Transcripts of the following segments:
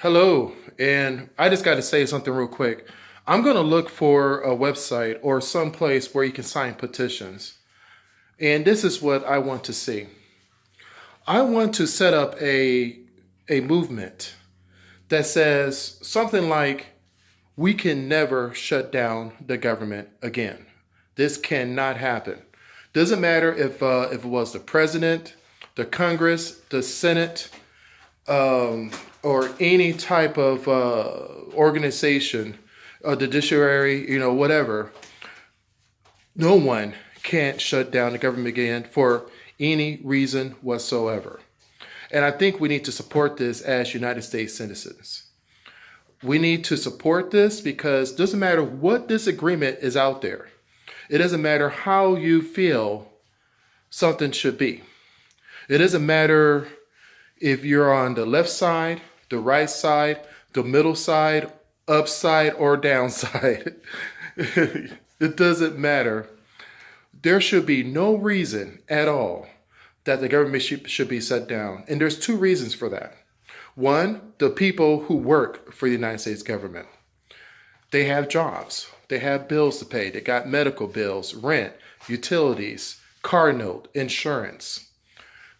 Hello, and I just got to say something real quick. I'm going to look for a website or some place where you can sign petitions. And this is what I want to see. I want to set up a movement that says something like, we can never shut down the government again. This cannot happen. Doesn't matter if it was the president, the Congress, the Senate, or any type of organization, the judiciary, whatever. No one can't shut down the government again for any reason whatsoever. And I think we need to support this as United States citizens. We need to support this because it doesn't matter what disagreement is out there. It doesn't matter how you feel something should be. It doesn't matter if you're on the left side, the right side, the middle side, upside, or downside. It doesn't matter. There should be no reason at all that the government should be shut down. And there's two reasons for that. One, the people who work for the United States government. They have jobs. They have bills to pay. They got medical bills, rent, utilities, car note, insurance.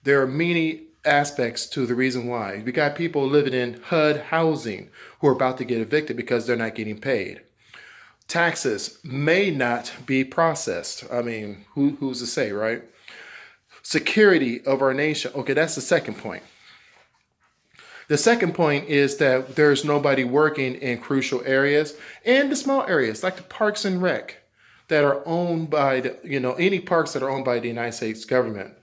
There are many aspects to the reason why. We got people living in HUD housing who are about to get evicted because they're not getting paid. Taxes may not be processed. I mean, who's to say, right? Security of our nation. Okay, that's the second point. The second point is that there's nobody working in crucial areas and the small areas like the parks and rec that are owned by any parks that are owned by the United States government.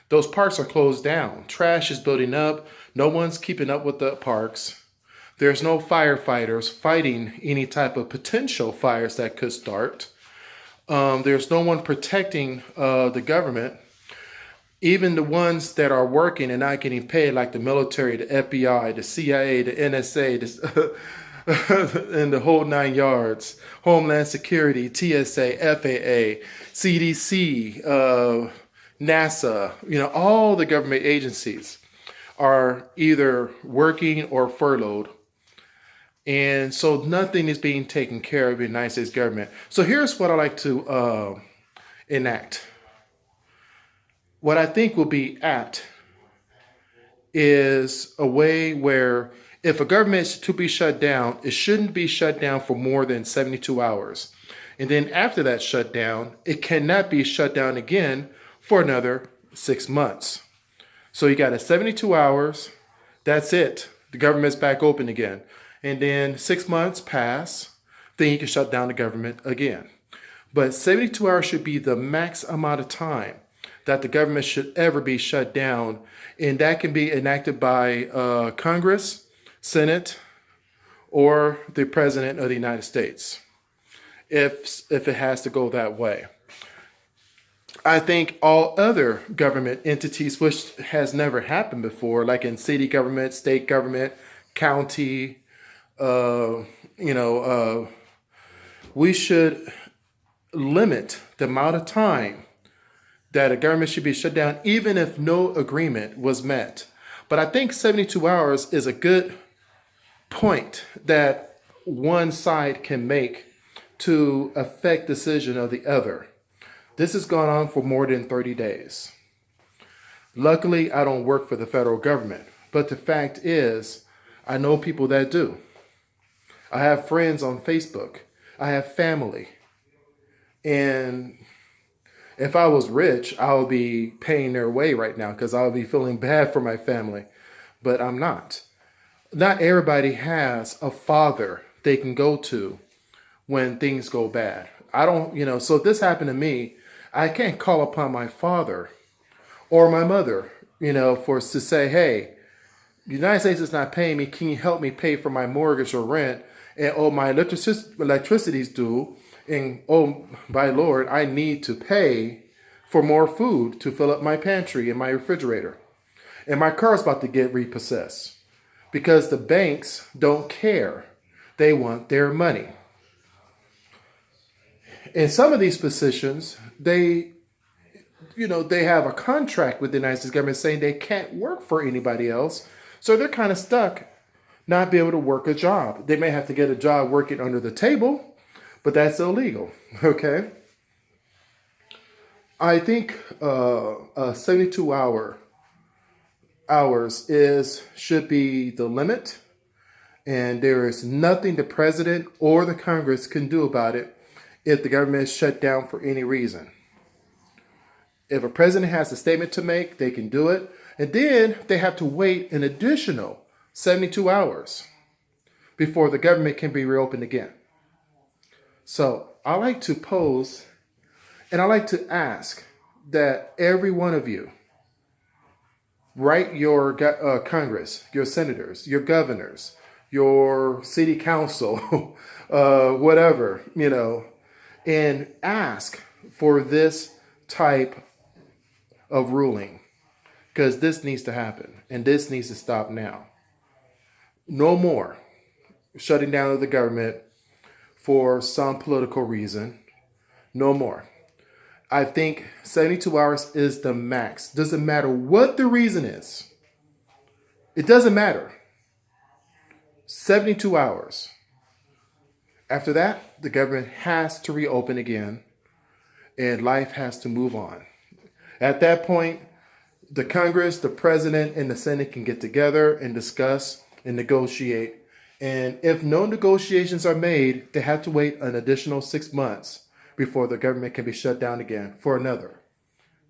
Those parks are closed down. Trash is building up. No one's keeping up with the parks. There's no firefighters fighting any type of potential fires that could start. There's no one protecting the government. Even the ones that are working and not getting paid, like the military, the FBI, the CIA, the NSA, and the whole nine yards, Homeland Security, TSA, FAA, CDC, NASA, all the government agencies are either working or furloughed. And so nothing is being taken care of in the United States government. So here's what I like to enact. What I think will be apt is a way where if a government is to be shut down, it shouldn't be shut down for more than 72 hours. And then after that shutdown, it cannot be shut down again for another 6 months. So you got 72 hours. That's it. The government's back open again. And then 6 months pass. Then you can shut down the government again. But 72 hours should be the max amount of time that the government should ever be shut down. And that can be enacted by Congress, Senate, or the President of the United States, if it has to go that way. I think all other government entities, which has never happened before, like in city government, state government, county, we should limit the amount of time that a government should be shut down, even if no agreement was met. But I think 72 hours is a good point that one side can make to affect the decision of the other. This has gone on for more than 30 days. Luckily, I don't work for the federal government, but the fact is, I know people that do. I have friends on Facebook. I have family. And if I was rich, I would be paying their way right now because I would be feeling bad for my family. But I'm not. Not everybody has a father they can go to when things go bad. I don't, so if this happened to me, I can't call upon my father or my mother, to say, hey, the United States is not paying me. Can you help me pay for my mortgage or rent? And my electricity's due. And by Lord, I need to pay for more food to fill up my pantry and my refrigerator. And my car's about to get repossessed because the banks don't care. They want their money. In some of these positions, they have a contract with the United States government saying they can't work for anybody else. So they're kind of stuck not be able to work a job. They may have to get a job working under the table, but that's illegal. Okay. I think 72 hours should be the limit, and there is nothing the president or the Congress can do about it if the government is shut down for any reason. If a president has a statement to make, they can do it, and then they have to wait an additional 72 hours before the government can be reopened again. So I like to pose and I like to ask that every one of you write your Congress, your senators, your governors, your city council, whatever, and ask for this type of ruling, because this needs to happen and this needs to stop now. No more shutting down of the government for some political reason. No more. I think 72 hours is the max. Doesn't matter what the reason is. It doesn't matter. 72 hours. After that, the government has to reopen again and life has to move on. At that point, the Congress, the president, and the Senate can get together and discuss and negotiate. And if no negotiations are made, they have to wait an additional 6 months before the government can be shut down again for another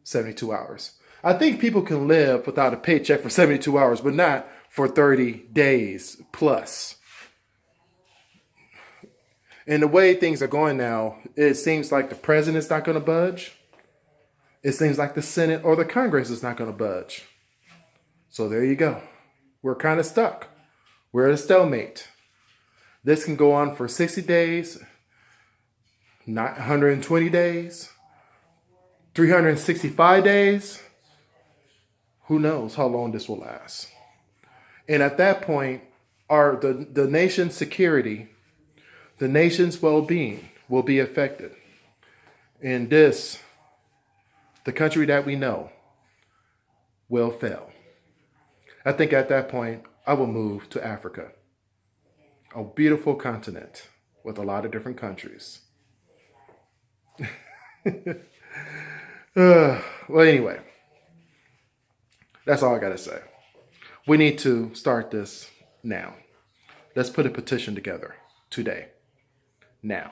72 hours. I think people can live without a paycheck for 72 hours, but not for 30 days plus. And the way things are going now, it seems like the president's not going to budge. It seems like the Senate or the Congress is not going to budge. So there you go. We're kind of stuck. We're at a stalemate. This can go on for 60 days, not 120 days, 365 days. Who knows how long this will last? And at that point, the nation's security, the nation's well-being will be affected. And this, the country that we know, will fail. I think at that point, I will move to Africa, a beautiful continent with a lot of different countries. Well, anyway, that's all I got to say. We need to start this now. Let's put a petition together today, now.